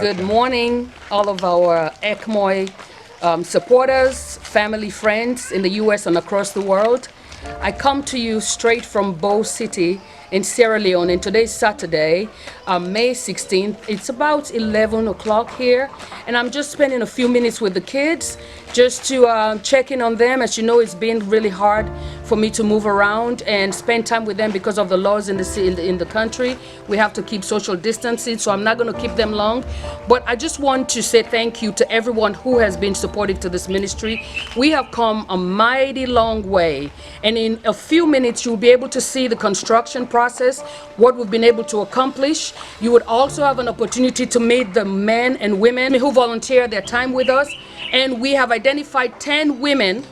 Good morning, all of our ECMOI supporters, family, friends in the U.S. and across the world. I come to you straight from Bow City in Sierra Leone, and today's Saturday, May 16th. It's about 11 o'clock here, and I'm just spending a few minutes with the kids just to check in on them. As you know, it's been really hard for me to move around and spend time with them because of the laws in the country. We have to keep social distancing, so I'm not going to keep them long. But I just want to say thank you to everyone who has been supportive to this ministry. We have come a mighty long way, and in a few minutes you'll be able to see the construction process, what we've been able to accomplish. You would also have an opportunity to meet the men and women who volunteer their time with us, and we have identified 10 women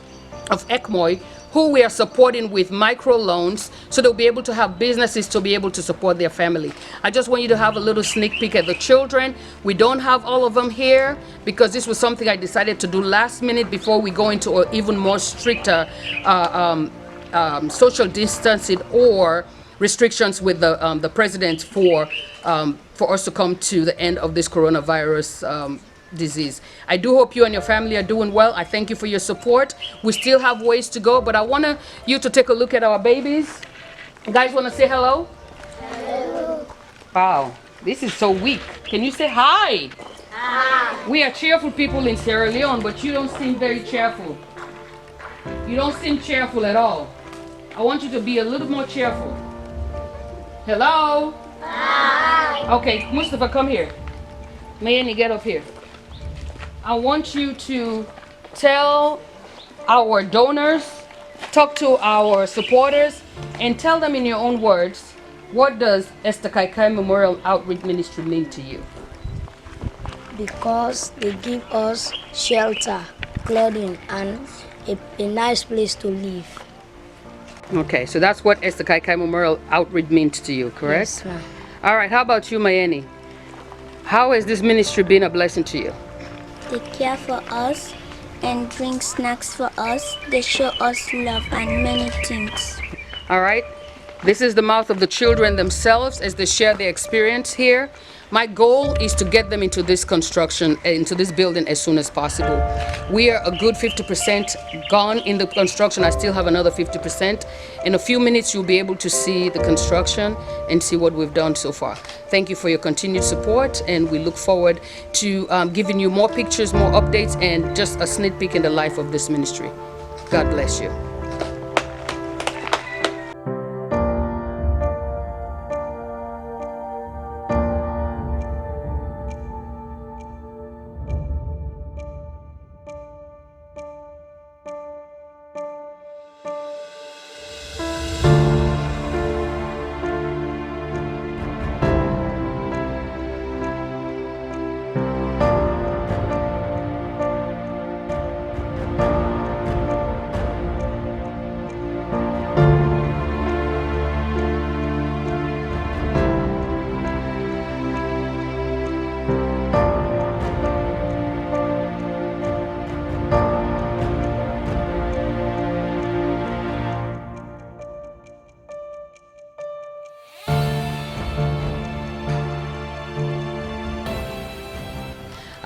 of ECMOI who we are supporting with microloans so they'll be able to have businesses to be able to support their family. I just want you to have a little sneak peek at the children. We don't have all of them here because this was something I decided to do last minute before we go into an even more stricter social distancing or restrictions with the president for us to come to the end of this coronavirus disease. I do hope you and your family are doing well. I thank you for your support. We still have ways to go, but I want you to take a look at our babies. You guys want to say hello? Hello. Wow, this is so weak. Can you say hi? Hi. We are cheerful people in Sierra Leone, but you don't seem very cheerful. You don't seem cheerful at all. I want you to be a little more cheerful. Hello? Hi. Okay, Mustafa, come here. Mayeni, get up here. I want you to tell our donors, talk to our supporters, and tell them in your own words, what does Esther Kaikai Memorial Outreach Ministry mean to you? Because they give us shelter, clothing, and a nice place to live. Okay, so that's what Esther Kaikai Memorial Outreach means to you, correct? Yes, ma'am. All right, how about you, Mayeni? How has this ministry been a blessing to you? They care for us and bring snacks for us. They show us love and many things. All right. This is the mouth of the children themselves as they share their experience here. My goal is to get them into this construction, into this building as soon as possible. We are a good 50% gone in the construction. I still have another 50%. In a few minutes, you'll be able to see the construction and see what we've done so far. Thank you for your continued support, and we look forward to giving you more pictures, more updates, and just a sneak peek in the life of this ministry. God bless you.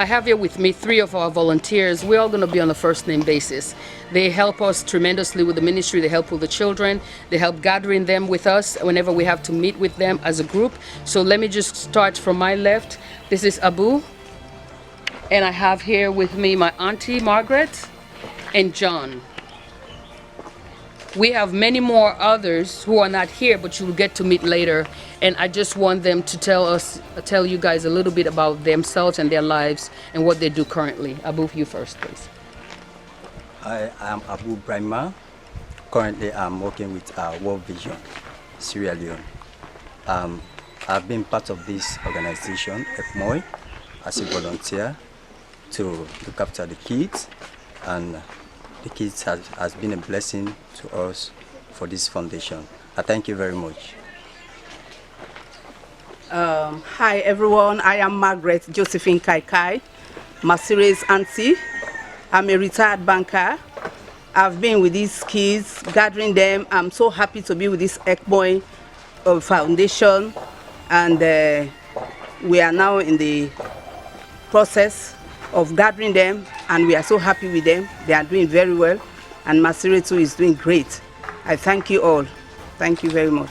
I have here with me 3 of our volunteers. We're all going to be on a first name basis. They help us tremendously with the ministry. They help with the children. They help gathering them with us whenever we have to meet with them as a group. So let me just start from my left. This is Abu. And I have here with me my auntie Margaret and John. We have many more others who are not here, but you'll get to meet later. And I just want them to tell you guys a little bit about themselves and their lives and what they do currently. Abu, you first, please. I am Abu Brahma. Currently, I'm working with World Vision, Sierra Leone. I've been part of this organization, ECMOI, as a volunteer to look after the kids, and the kids has been a blessing to us for this foundation. I thank you very much. Hi everyone, I am Margaret Josephine Kaikai, Masiri's auntie. I'm a retired banker. I've been with these kids, gathering them. I'm so happy to be with this ECMOI Foundation, and we are now in the process of gathering them, and we are so happy with them. They are doing very well, and Masire too is doing great. I thank you all. Thank you very much.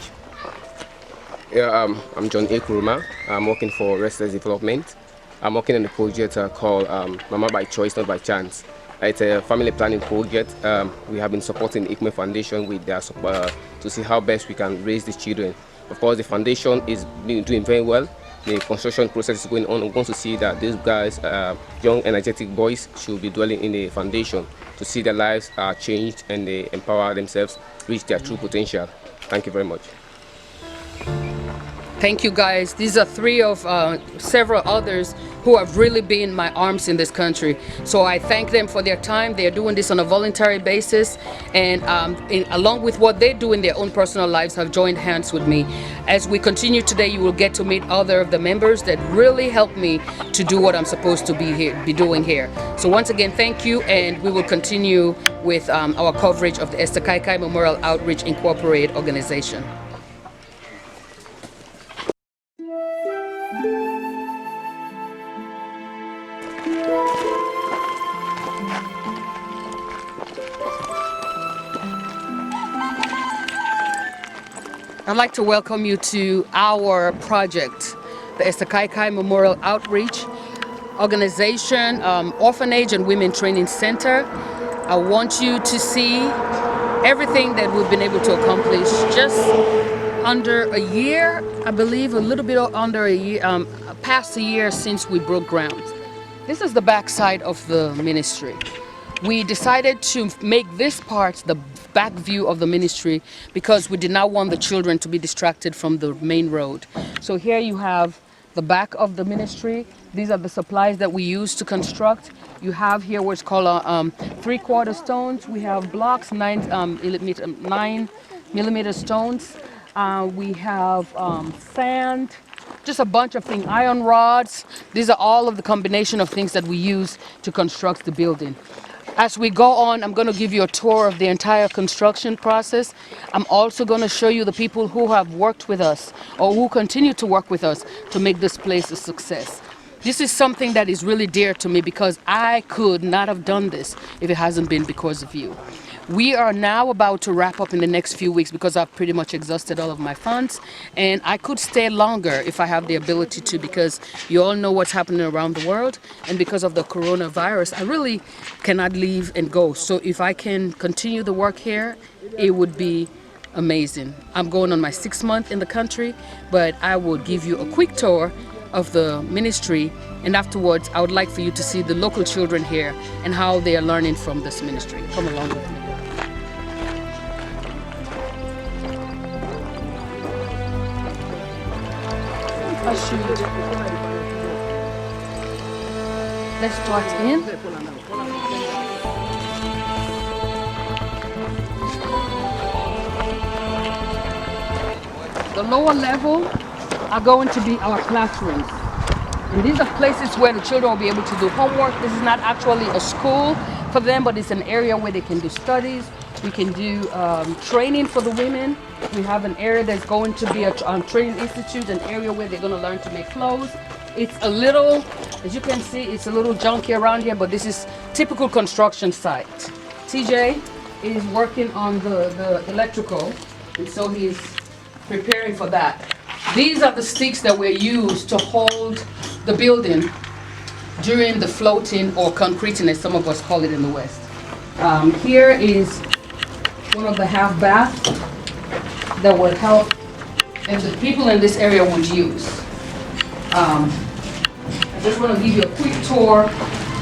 Yeah, I'm John A. Kuruma. I'm working for Restless Development. I'm working on a project called Mama by Choice, Not by Chance. It's a family planning project. We have been supporting the ICME Foundation with their support to see how best we can raise these children. Of course, the foundation is doing very well. The construction process is going on. We want to see that these guys, young, energetic boys, should be dwelling in the foundation to see their lives are changed and they empower themselves, reach their true potential. Thank you very much. Thank you, guys. These are three of several others who have really been my arms in this country. So I thank them for their time. They're doing this on a voluntary basis, and along with what they do in their own personal lives, have joined hands with me. As we continue today, you will get to meet other of the members that really helped me to do what I'm supposed to be doing here. So once again, thank you, and we will continue with our coverage of the Esther Kaikai Memorial Outreach Incorporated organization. I'd like to welcome you to our project, the Esther Kaikai Memorial Outreach Organization, Orphanage and Women Training Center. I want you to see everything that we've been able to accomplish just under a year, I believe, a little bit under a year, past a year since we broke ground. This is the backside of the ministry. We decided to make this part the back view of the ministry because we did not want the children to be distracted from the main road. So here you have the back of the ministry. These are the supplies that we use to construct. You have here what's called 3/4 stones. We have blocks, 9mm stones. We have sand, just a bunch of things, iron rods. These are all of the combination of things that we use to construct the building. As we go on, I'm going to give you a tour of the entire construction process. I'm also going to show you the people who have worked with us or who continue to work with us to make this place a success. This is something that is really dear to me because I could not have done this if it hasn't been because of you. We are now about to wrap up in the next few weeks because I've pretty much exhausted all of my funds, and I could stay longer if I have the ability to, because you all know what's happening around the world, and because of the coronavirus, I really cannot leave and go. So if I can continue the work here, it would be amazing. I'm going on my 6th month in the country, but I will give you a quick tour of the ministry, and afterwards I would like for you to see the local children here and how they are learning from this ministry. Come along with me. Let's start in. The lower level are going to be our classrooms. And these are places where the children will be able to do homework. This is not actually a school for them, but it's an area where they can do studies. We can do training for the women. We have an area that's going to be a training institute, an area where they're going to learn to make clothes. It's a little, as you can see, it's a little junky around here, but this is typical construction site. TJ is working on the electrical, and so he's preparing for that. These are the sticks that were used to hold the building during the floating or concreting, as some of us call it in the West. Here is one of the half baths that would help, and the people in this area would use. I just want to give you a quick tour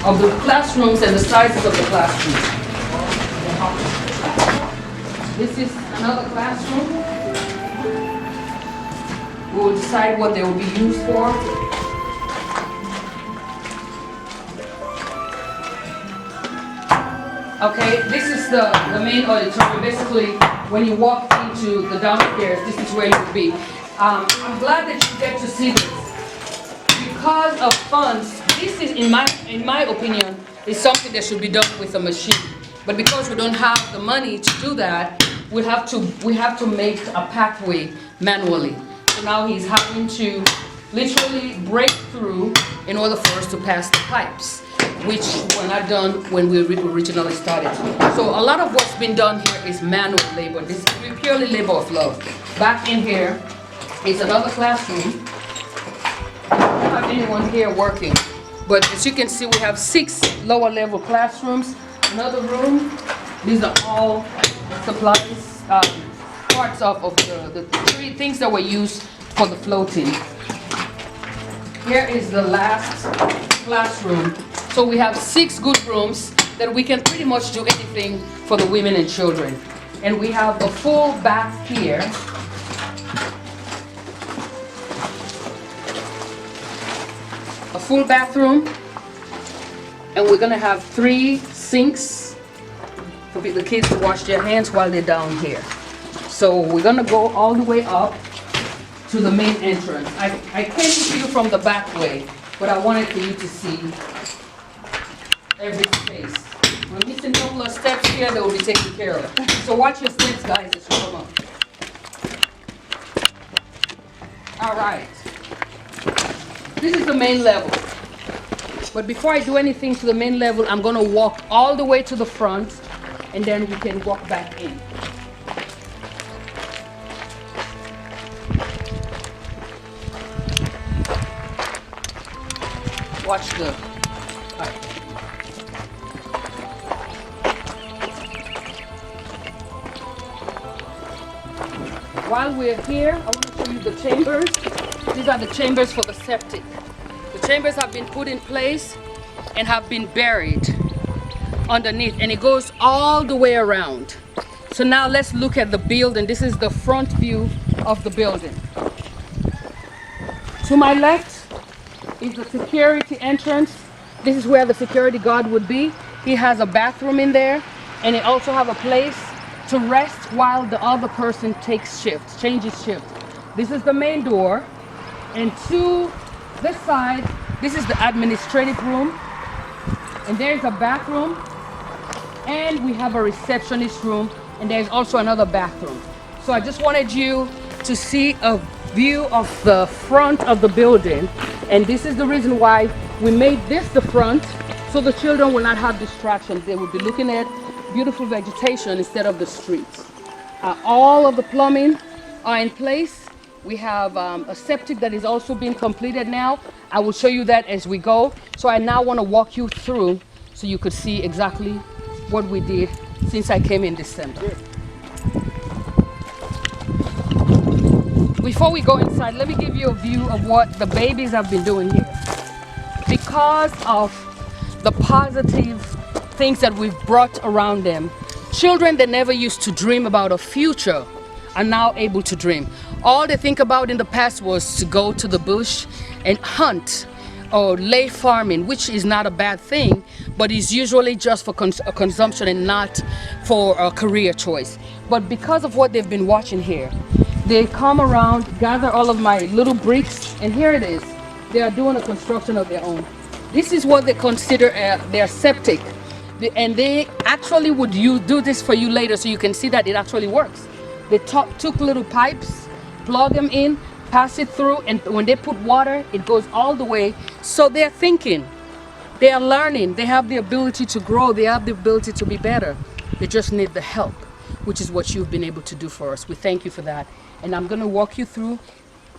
of the classrooms and the sizes of the classrooms. This is another classroom. We will decide what they will be used for. Okay, this is the main auditorium. Basically, when you walk into the downstairs, this is where you will be. I'm glad that you get to see this. Because of funds, this is, in my opinion, is something that should be done with a machine. But because we don't have the money to do that, we have to make a pathway manually. So now he's having to literally break through in order for us to pass the pipes, which were not done when we originally started. So a lot of what's been done here is manual labor. This is purely labor of love. Back in here is another classroom. I don't have anyone here working, but as you can see, we have 6 lower level classrooms. Another room. These are all supplies, parts of the 3 things that were used for the floating. Here is the last classroom. So we have 6 good rooms that we can pretty much do anything for the women and children. And we have a full bath here. A full bathroom. And we're gonna have 3 sinks for the kids to wash their hands while they're down here. So we're gonna go all the way up to the main entrance. I came to you from the back way, but I wanted for you to see every space. We're missing a couple of steps here that will be taken care of. So watch your steps, guys, as you come up. All right. This is the main level. But before I do anything to the main level, I'm gonna walk all the way to the front, and then we can walk back in. Watch the pipe. While we're here, I want to show you the chambers. These are the chambers for the septic. The chambers have been put in place and have been buried underneath, and it goes all the way around. So now let's look at the building. This is the front view of the building. To my left is the security entrance. This is where the security guard would be. He has a bathroom in there, and he also have a place to rest while the other person changes shift. This is the main door, and to this side, this is the administrative room, and there's a bathroom, and we have a receptionist room, and there's also another bathroom. So I just wanted you to see a view of the front of the building, and this is the reason why we made this the front, so the children will not have distractions. They will be looking at beautiful vegetation instead of the streets. All of the plumbing are in place. We have a septic that is also being completed now. I will show you that as we go. So I now want to walk you through so you could see exactly what we did since I came in December. Before we go inside, let me give you a view of what the babies have been doing here. Because of the positive things that we've brought around them, children that never used to dream about a future are now able to dream. All they think about in the past was to go to the bush and hunt or lay farming, which is not a bad thing, but is usually just for consumption and not for a career choice. But because of what they've been watching here, they come around, gather all of my little bricks, and here it is. They are doing a construction of their own. This is what they consider their septic. And they actually would do this for you later so you can see that it actually works. They took little pipes, plug them in, pass it through, and when they put water, it goes all the way. So they're thinking, they are learning, they have the ability to grow, they have the ability to be better. They just need the help, which is what you've been able to do for us. We thank you for that. And I'm gonna walk you through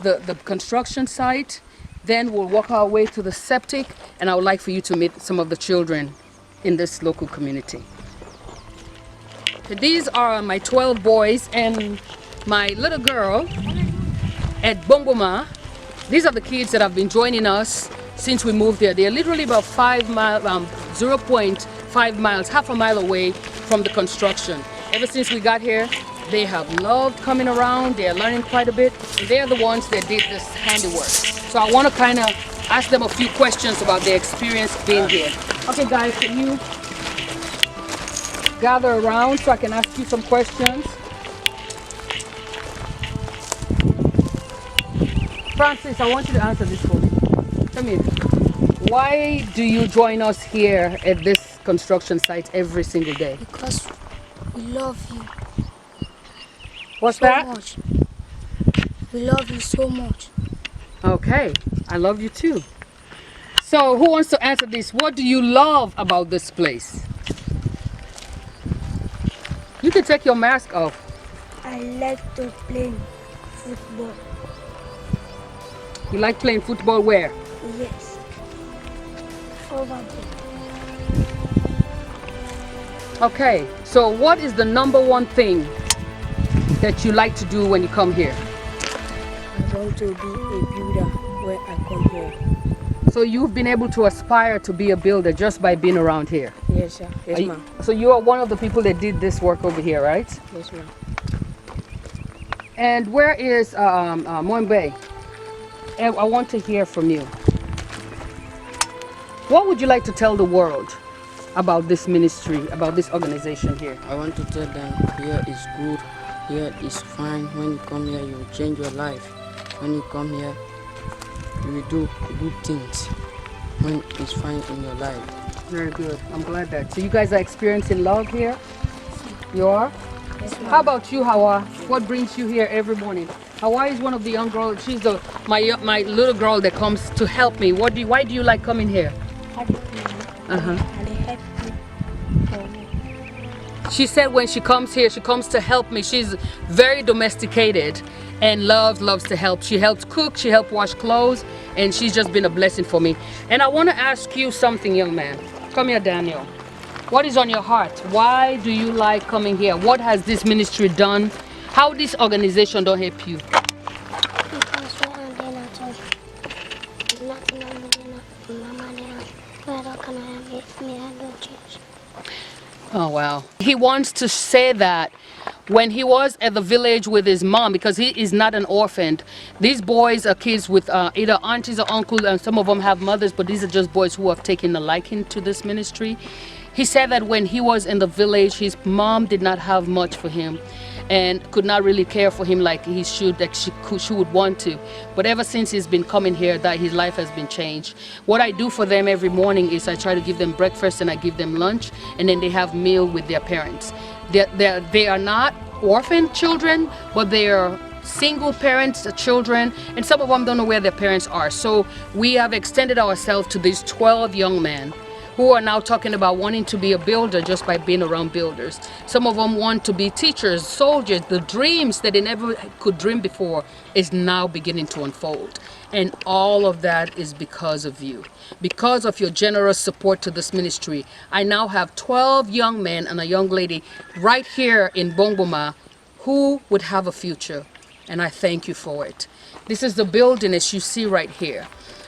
the construction site, then we'll walk our way to the septic, and I would like for you to meet some of the children in this local community. These are my 12 boys and my little girl at Bongoma. These are the kids that have been joining us since we moved there. They're literally about 0.5 miles, half a mile away from the construction. Ever since we got here, they have loved coming around. They are learning quite a bit. And they are the ones that did this handiwork. So I want to kind of ask them a few questions about their experience being here. Okay guys, can you gather around so I can ask you some questions? Francis, I want you to answer this for me. Tell me, why do you join us here at this construction site every single day? Because we love you What's so that? much. We love you so much. Okay, I love you too. So who wants to answer this? What do you love about this place? You can take your mask off. I like to play football. You like playing football where? Yes. Over there. Okay, so what is the number one thing that you like to do when you come here? I want to be a builder when I come here. So you've been able to aspire to be a builder just by being around here? Yes, sir. Yes, ma'am. So you are one of the people that did this work over here, right? Yes, ma'am. And where is Mwembe? I want to hear from you. What would you like to tell the world about this ministry, about this organization here? I want to tell them here is good, here is fine. When you come here, you will change your life. When you come here, you will do good things when it's fine in your life. Very good. I'm glad that. So you guys are experiencing love here? You are? Yes, ma'am. How about you, Hawa? What brings you here every morning? Hawa is one of the young girls. She's my little girl that comes to help me. Why do you like coming here? Uh-huh. She said when she comes here, she comes to help me. She's very domesticated and loves to help. She helps cook, she helps wash clothes, and she's just been a blessing for me. And I want to ask you something, young man. Come here, Daniel. What is on your heart? Why do you like coming here? What has this ministry done? How this organization don't help you? Oh, wow. He wants to say that when he was at the village with his mom, because he is not an orphan, these boys are kids with either aunties or uncles, and some of them have mothers, but these are just boys who have taken a liking to this ministry. He said that when he was in the village, his mom did not have much for him and could not really care for him like he should, like she would want to. But ever since he's been coming here, that his life has been changed. What I do for them every morning is I try to give them breakfast and I give them lunch, and then they have meal with their parents. They are not orphan children, but they are single parents, children, and some of them don't know where their parents are. So we have extended ourselves to these 12 young men who are now talking about wanting to be a builder just by being around builders. Some of them want to be teachers, soldiers. The dreams that they never could dream before is now beginning to unfold. And all of that is because of you. Because of your generous support to this ministry, I now have 12 young men and a young lady right here in Bongoma who would have a future. And I thank you for it. This is the building as you see right here.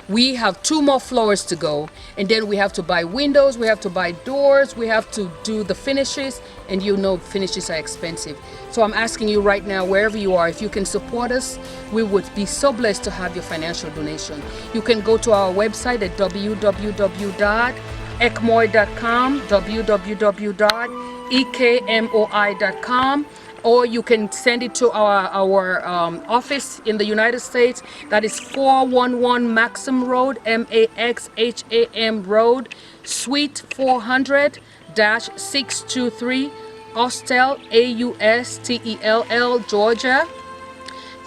We have 2 more floors to go, and then we have to buy windows, we have to buy doors, we have to do the finishes, and you know finishes are expensive. So I'm asking you right now, wherever you are, if you can support us, we would be so blessed to have your financial donation. You can go to our website at www.ekmoy.com, www.ekmoi.com, or you can send it to our office in the United States. That is 411 Maxham Road, Maxham Road, Suite 400-623, Austell, Austell, Georgia,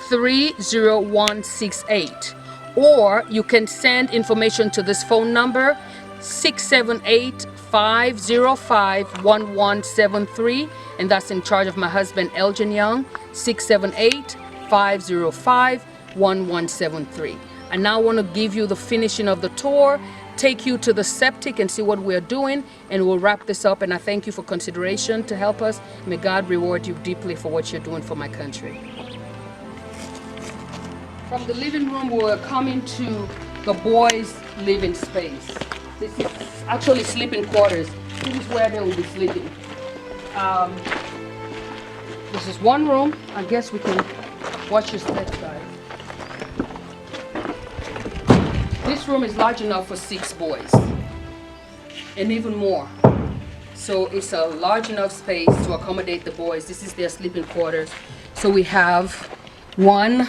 30168. Or you can send information to this phone number, 678-505-1173, and that's in charge of my husband Elgin Young, 678-505-1173. I now want to give you the finishing of the tour, take you to the septic and see what we're doing, and we'll wrap this up. And I thank you for consideration to help us. May God reward you deeply for what you're doing for my country. From the living room, we're coming to the boys' living space. This is actually sleeping quarters. This is where they will be sleeping. This is one room. I guess we can watch your steps, guys. This room is large enough for 6 boys, and even more. So it's a large enough space to accommodate the boys. This is their sleeping quarters. So we have 1,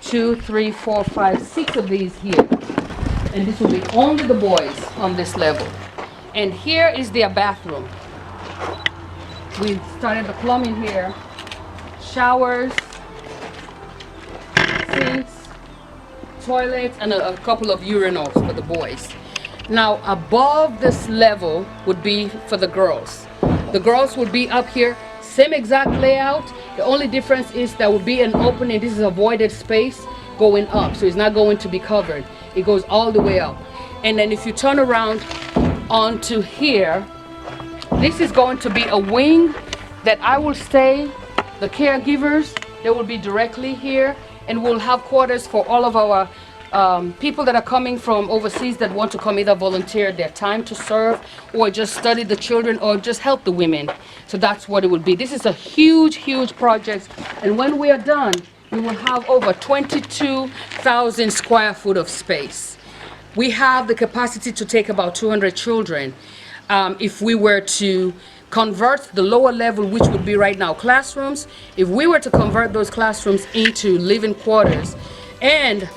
2, 3, 4, 5, 6 of these here. And this will be only the boys on this level. And here is their bathroom. We started the plumbing here. Showers, sinks, toilets and a couple of urinals for the boys. Now above this level would be for the girls. The girls would be up here, same exact layout. The only difference is there will be an opening. This is a voided space going up, so it's not going to be covered. It goes all the way up. And then if you turn around onto here, this is going to be a wing that I will stay. The caregivers, they will be directly here, and we'll have quarters for all of our people that are coming from overseas that want to come either volunteer their time to serve or just study the children or just help the women. So that's what it will be. This is a huge, huge project. And when we are done, we will have over 22,000 square foot of space. We have the capacity to take about 200 children. If we were to convert the lower level, which would be right now classrooms, if we were to convert those classrooms into living quarters and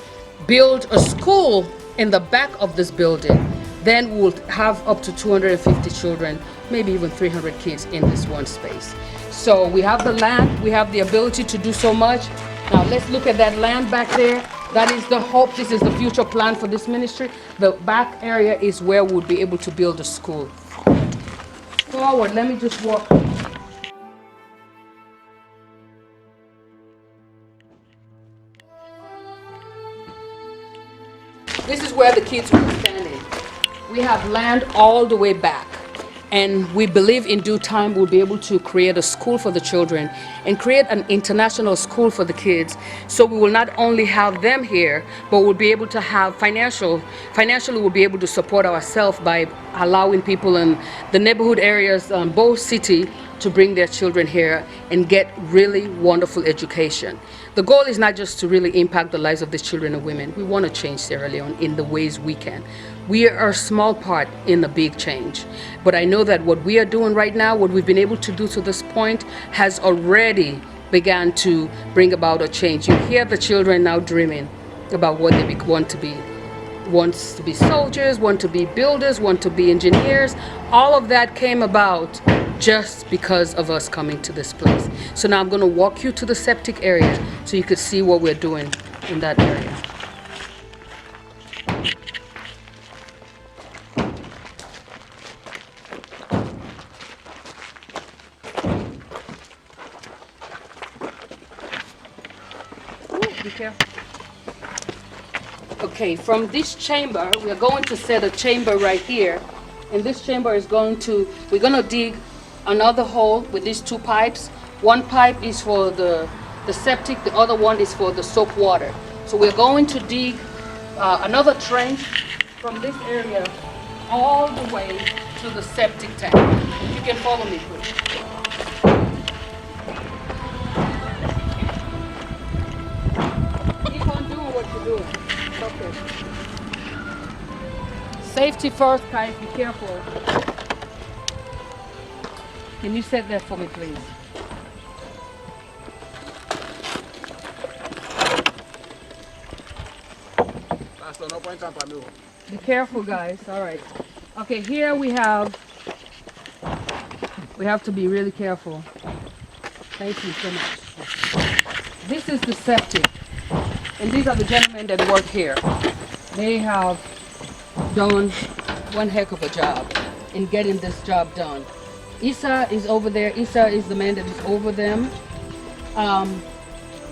build a school in the back of this building, then we'll have up to 250 children, maybe even 300 kids in this one space. So we have the land, we have the ability to do so much. Now let's look at that land back there. That is the hope, this is the future plan for this ministry. The back area is where we'll be able to build a school. Forward, let me just walk. This is where the kids will be standing. We have land all the way back, and we believe in due time we'll be able to create a school for the children and create an international school for the kids. So we will not only have them here, but we'll be able to have financially we'll be able to support ourselves by allowing people in the neighborhood areas, Bow City, to bring their children here and get really wonderful education. The goal is not just to really impact the lives of these children and women. We want to change Sierra Leone in the ways we can. We are a small part in a big change. But I know that what we are doing right now, what we've been able to do to this point, has already begun to bring about a change. You hear the children now dreaming about what they want to be. Wants to be soldiers, want to be builders, want to be engineers. All of that came about just because of us coming to this place. So now I'm going to walk you to the septic area so you could see what we're doing in that area. Ooh, be careful. Okay, from this chamber, we are going to set a chamber right here. And this chamber is we're going to dig another hole with these two pipes. One pipe is for the septic, the other one is for the soap water. So we're going to dig another trench from this area all the way to the septic tank. You can follow me, please. Keep on doing what you're doing. Okay. Safety first, guys, be careful. Can you set that for me, please? Be careful, guys. All right. Okay, here we have to be really careful. Thank you so much. This is the septic. And these are the gentlemen that work here. They have done one heck of a job in getting this job done. Issa is over there. Issa is the man that is over them.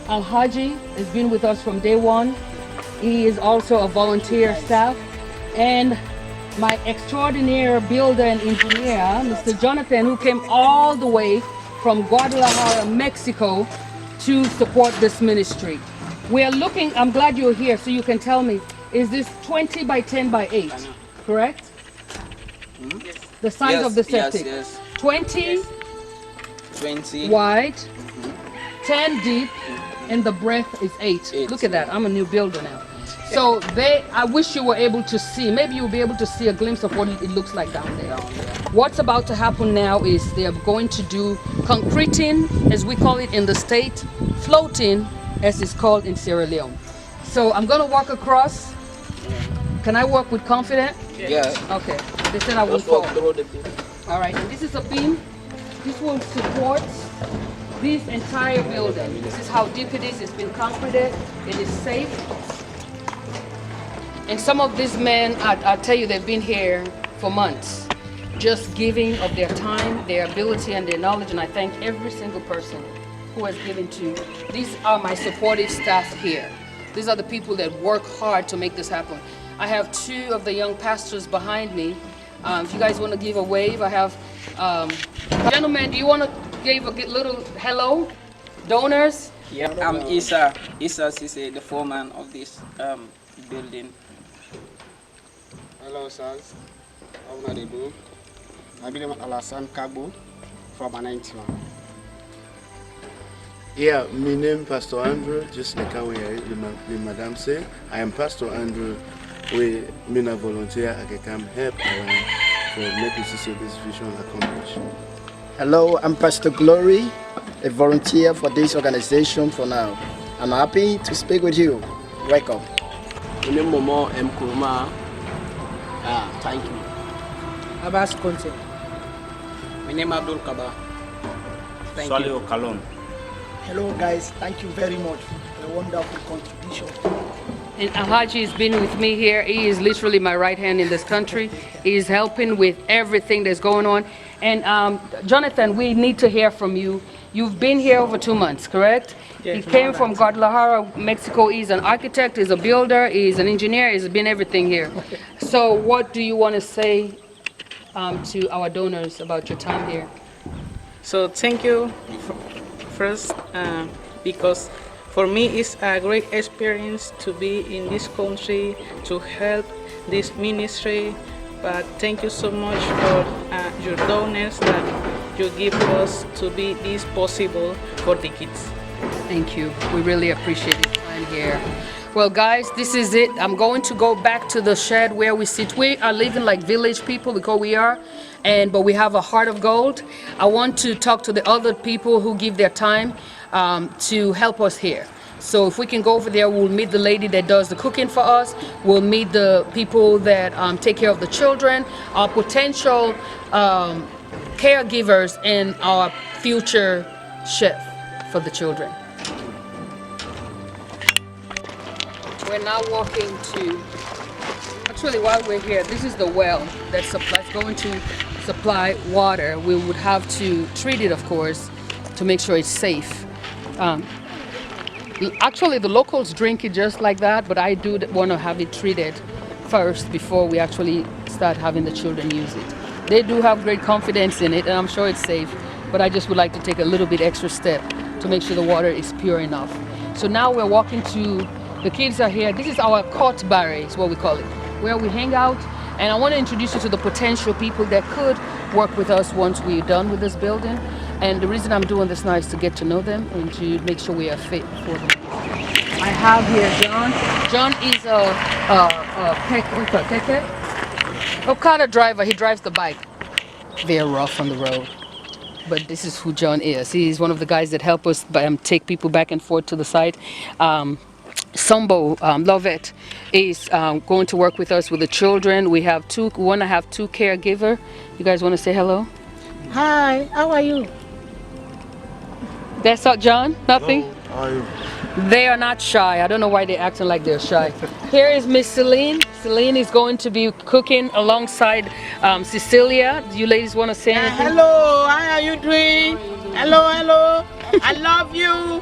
Al-Haji has been with us from day one. He is also a volunteer staff. And my extraordinary builder and engineer, Mr. Jonathan, who came all the way from Guadalajara, Mexico, to support this ministry. We are looking, I'm glad you're here so you can tell me, is this 20 by 10 by 8, correct? Yes. The size of the septic. Yes. 20 20 wide, 10 deep, and the breadth is 8. Look at that, I'm a new builder now. So I wish you were able to see, maybe you'll be able to see a glimpse of what it looks like down there. What's about to happen now is they are going to do concreting, as we call it in the state, floating, as it's called in Sierra Leone. So I'm gonna walk across. Can I walk with confidence? Yeah. Okay, they said I won't fall. All right, and this is a beam. This will support this entire building. This is how deep it is. It's been concreted. It is safe. And some of these men, I tell you, they've been here for months, just giving of their time, their ability, and their knowledge. And I thank every single person who has given to. These are my supportive staff here. These are the people that work hard to make this happen. I have two of the young pastors behind me. If you guys want to give a wave, I have, gentlemen, do you want to give a little hello? Donors? Yeah, I'm Isa. Isa is the foreman of this building. Hello, sirs. How do you do? I'm Alassane Kabo from Anantima. Yeah, my name is Pastor Andrew, just like how the madam say. I am Pastor Andrew. We a volunteer, I can come help around for making this vision accomplished. Hello, I'm Pastor Glory, a volunteer for this organization for now. I'm happy to speak with you. Welcome. My name is Momo M. Kuruma. Thank you. Abbas Conte. My name is Abdul Kaba. Thank Swallow you. Kalon. Hello guys, thank you very much for a wonderful contribution. And Alhaji has been with me here. He is literally my right hand in this country. He is helping with everything that's going on. And Jonathan, we need to hear from you. You've been here over 2 months, correct? Yes, he came from Guadalajara, Mexico. He's an architect, he's a builder, he's an engineer, he's been everything here. So what do you want to say to our donors about your time here? So thank you first, because for me it's a great experience to be in this country to help this ministry. But thank you so much for your donors that you give us to be this possible for the kids. Thank you. We really appreciate your time here. Well, guys, this is it. I'm going to go back to the shed where we sit. We are living like village people because we are, but we have a heart of gold. I want to talk to the other people who give their time to help us here. So if we can go over there, we'll meet the lady that does the cooking for us. We'll meet the people that take care of the children, our potential caregivers, and our future chef for the children. We're now walking to, actually while we're here, this is the well that's going to supply water. We would have to treat it, of course, to make sure it's safe. Actually, the locals drink it just like that, but I do want to have it treated first before we actually start having the children use it. They do have great confidence in it, and I'm sure it's safe, but I just would like to take a little bit extra step to make sure the water is pure enough. So now we're walking to, the kids are here. This is our court barre, is what we call it, where we hang out. And I want to introduce you to the potential people that could work with us once we're done with this building. And the reason I'm doing this now is to get to know them and to make sure we are fit for them. I have here John. John is a Okada driver. He drives the bike. Very rough on the road. But this is who John is. He's one of the guys that help us take people back and forth to the site. Sambo Lovett is going to work with us with the children. We want to have two caregivers. You guys want to say hello? Hi, how are you? That's all, John? Nothing? Hello, how are you? They are not shy. I don't know why they're acting like they're shy. Here is Miss Celine. Celine is going to be cooking alongside Cecilia. Do you ladies want to say anything? Hello, how are you doing? Hello, hello. I love you.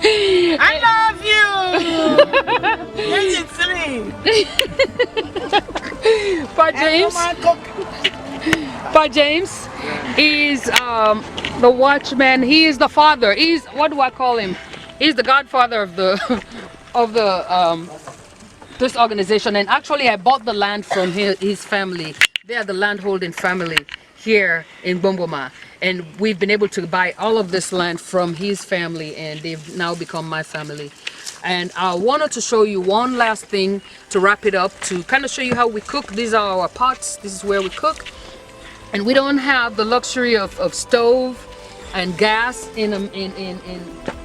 I love you. Yes, Pa James. Pa James is the watchman. He is the father. He's, what do I call him? He's the godfather of this organization. And actually, I bought the land from his family. They are the landholding family here in Bongoma. And we've been able to buy all of this land from his family, and they've now become my family. And I wanted to show you one last thing to wrap it up, to kind of show you how we cook. These are our pots. This is where we cook. And we don't have the luxury of stove and gas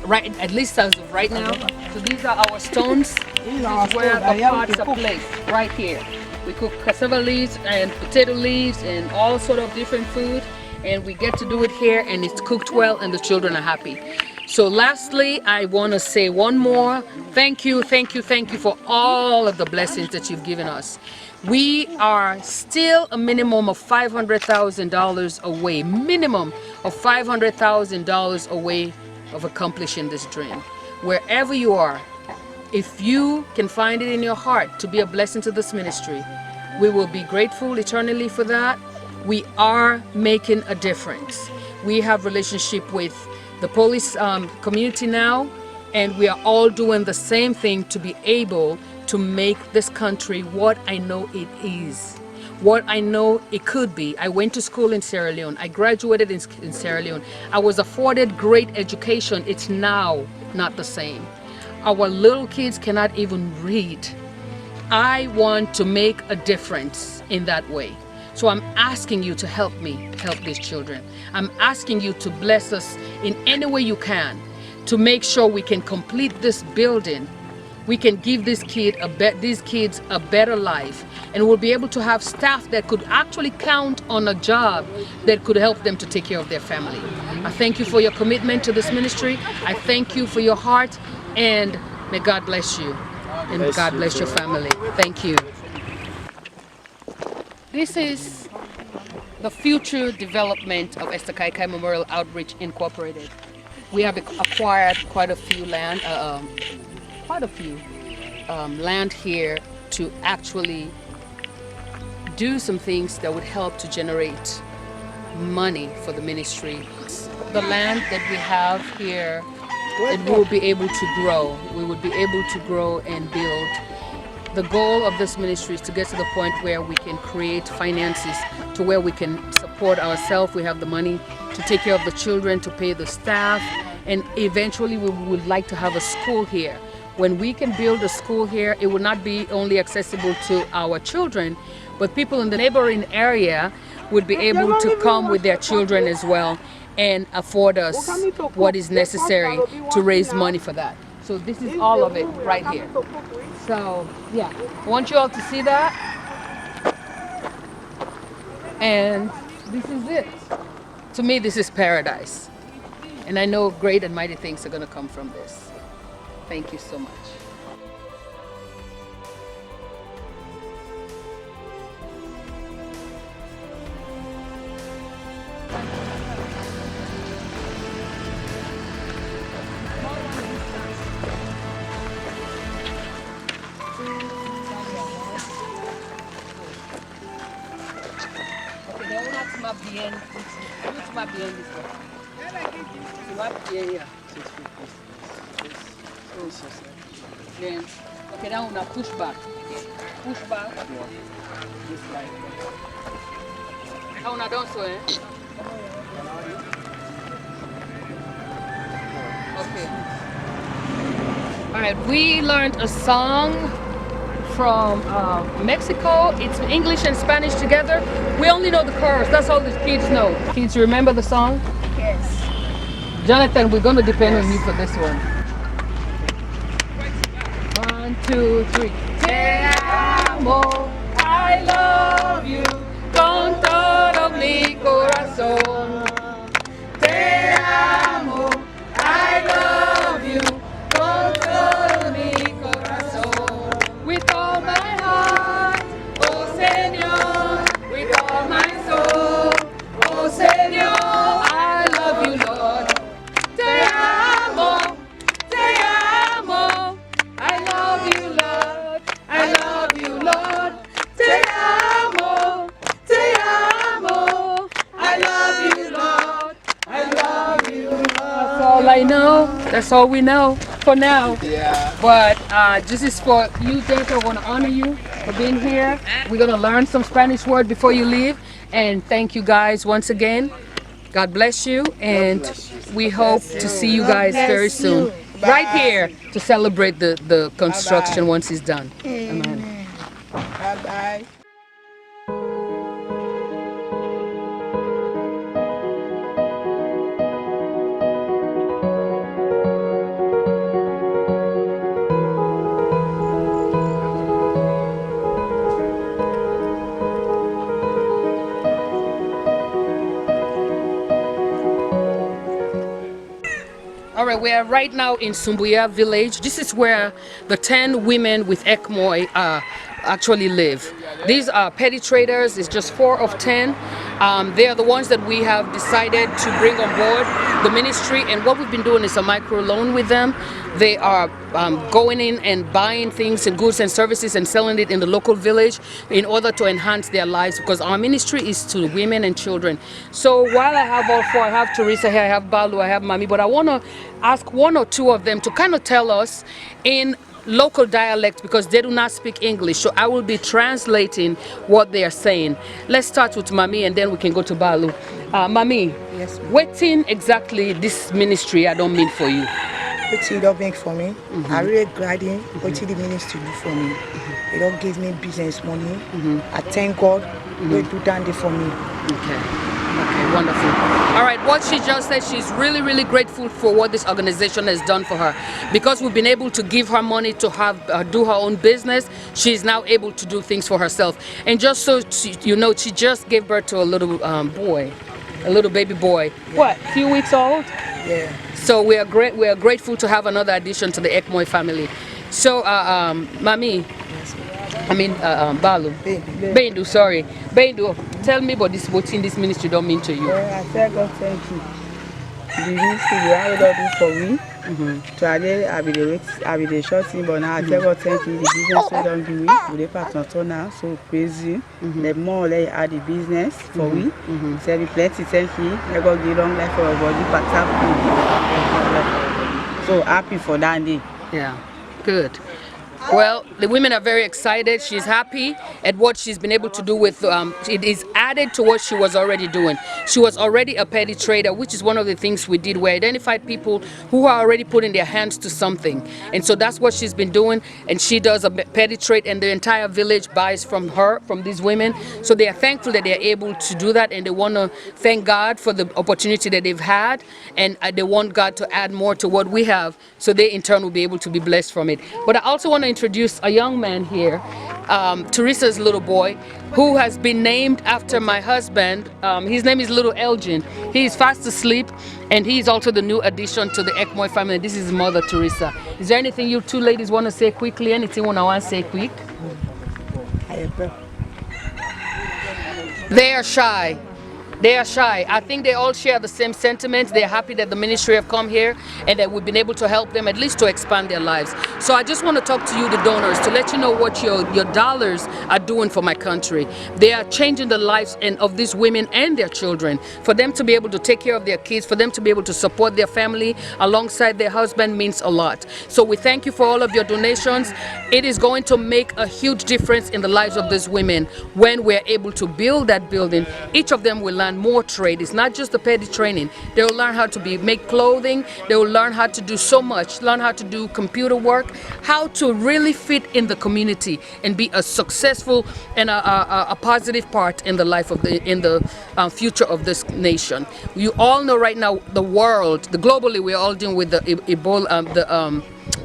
right, at least as of right now. So these are our stones. This is where the pots are placed, right here. We cook cassava leaves and potato leaves and all sort of different food. And we get to do it here, and it's cooked well, and the children are happy. So lastly, I want to say one more thank you for all of the blessings that you've given us. We are still a minimum of $500,000 away, minimum of $500,000 away of accomplishing this dream. Wherever you are, if you can find it in your heart to be a blessing to this ministry, we will be grateful eternally for that. We are making a difference. We have relationship with the police community now, and we are all doing the same thing to be able to make this country what I know it is, what I know it could be. I went to school in Sierra Leone. I graduated in Sierra Leone. I was afforded great education. It's now not the same. Our little kids cannot even read. I want to make a difference in that way. So I'm asking you to help me help these children. I'm asking you to bless us in any way you can to make sure we can complete this building. We can give these kids a better life, and we'll be able to have staff that could actually count on a job that could help them to take care of their family. I thank you for your commitment to this ministry. I thank you for your heart, and may God bless you, and God bless your family. Thank you. This is the future development of Esther Kaikai Memorial Outreach Incorporated. We have acquired quite a few land here to actually do some things that would help to generate money for the ministry. The land that we have here, it will be able to grow. We would be able to grow and build. The goal of this ministry is to get to the point where we can create finances to where we can support ourselves. We have the money to take care of the children, to pay the staff, and eventually we would like to have a school here. When we can build a school here, it will not be only accessible to our children, but people in the neighboring area would be able to come with their children as well and afford us what is necessary to raise money for that. So this is all of it right here. So yeah, I want you all to see that. And this is it. To me, this is paradise. And I know great and mighty things are going to come from this. Thank you so much. Then, okay, now una push back. Push back. Just like that. Now una don't so, eh? Okay. All right, we learned a song from Mexico. It's English and Spanish together. We only know the chorus. That's all the kids know. Kids, remember the song? Yes. Jonathan, we're going to depend on you for this one. 1, 2, 3. Te amo, I love you, con todo mi corazón. Te amo, I love you, con todo mi corazón. With all my heart, oh Señor, with all my soul, oh Señor, I love you, Lord. Te amo, I love you, Lord. I love you, Lord. Te amo, I love you, Lord. I love you, Lord. That's all I know. That's all we know for now. Yeah. But this is for you, Dave. I want to honor you for being here. We're going to learn some Spanish word before you leave. And thank you guys once again. God bless you. And we hope to see you guys very soon. Right here to celebrate the construction once it's done. Amen. Bye-bye. All right, we are right now in Sumbuya village. This is where the 10 women with ECMOI actually live. These are petty traders. It's just 4 of 10. They are the ones that we have decided to bring on board the ministry, and what we've been doing is a micro loan with them. They are going in and buying things and goods and services and selling it in the local village in order to enhance their lives, because our ministry is to women and children. So while I have all 4, I have Teresa here, I have Balu, I have Mami, but I want to ask 1 or 2 of them to kind of tell us in local dialect, because they do not speak English, so I will be translating what they are saying. Let's start with Mami and then we can go to Balu. Mami, yes, what in exactly this ministry I don't mean for you? What you don't make for me, I really glad in what the ministry do for me. It don't give me business money. I thank God they do that for me. Okay, wonderful. All right, what she just said, she's really, really grateful for what this organization has done for her. Because we've been able to give her money to have do her own business, she's now able to do things for herself. And just so you know, she just gave birth to a little boy, a little baby boy. What, few weeks old? Yeah. So we are grateful to have another addition to the ECMOI family. So, Mami, I mean, Balu. Bendu, sorry. Bendu, tell me about this, what in this ministry don't mean to you. I tell God thank you. The ministry you have done for me. Today I be the short thing, but now I tell God thank you. The business we don't give me, we dey partner now, so crazy. The more they add the business for we, say me plenty thank you. Let God give long life for our body, so happy for that day. Yeah, good. Well, the women are very excited. She's happy at what she's been able to do with, it is added to what she was already doing. She was already a petty trader, which is one of the things we did. We identified people who are already putting their hands to something. And so that's what she's been doing. And she does a petty trade, and the entire village buys from her, from these women. So they are thankful that they're able to do that, and they want to thank God for the opportunity that they've had. And they want God to add more to what we have, so they in turn will be able to be blessed from it. But I also want to introduce a young man here, Teresa's little boy, who has been named after my husband. His name is Little Elgin. He is fast asleep, and he's also the new addition to the ECMOI family. This is his mother, Teresa. Is there anything you 2 ladies want to say quickly? Anything I want to say quick? They are shy. They are shy. I think they all share the same sentiments. They're happy that the ministry have come here and that we've been able to help them at least to expand their lives. So I just want to talk to you, the donors, to let you know what your dollars are doing for my country. They are changing the lives of these women and their children, for them to be able to take care of their kids, for them to be able to support their family alongside their husband means a lot. So we thank you for all of your donations. It is going to make a huge difference in the lives of these women when we're able to build that building. Each of them will learn more trade. It's not just the petty training. They will learn how to make clothing. They will learn how to do so much, learn how to do computer work, how to really fit in the community and be a successful and a positive part in the life of the future of this nation. You all know right now the world, globally, we're all dealing with the Ebola,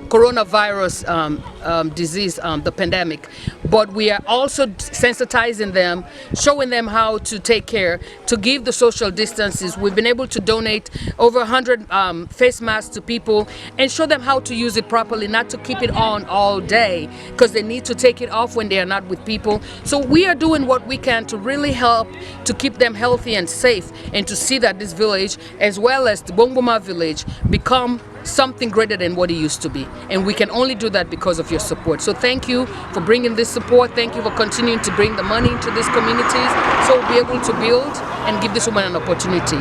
coronavirus disease, the pandemic, but we are also sensitizing them, showing them how to take care, to give the social distances. We've been able to donate over 100 face masks to people and show them how to use it properly, not to keep it on all day, because they need to take it off when they are not with people. So we are doing what we can to really help to keep them healthy and safe, and to see that this village, as well as the Bongoma village, become something greater than what it used to be. And we can only do that because of your support. So thank you for bringing this support. Thank you for continuing to bring the money into these communities, so we'll be able to build and give this woman an opportunity.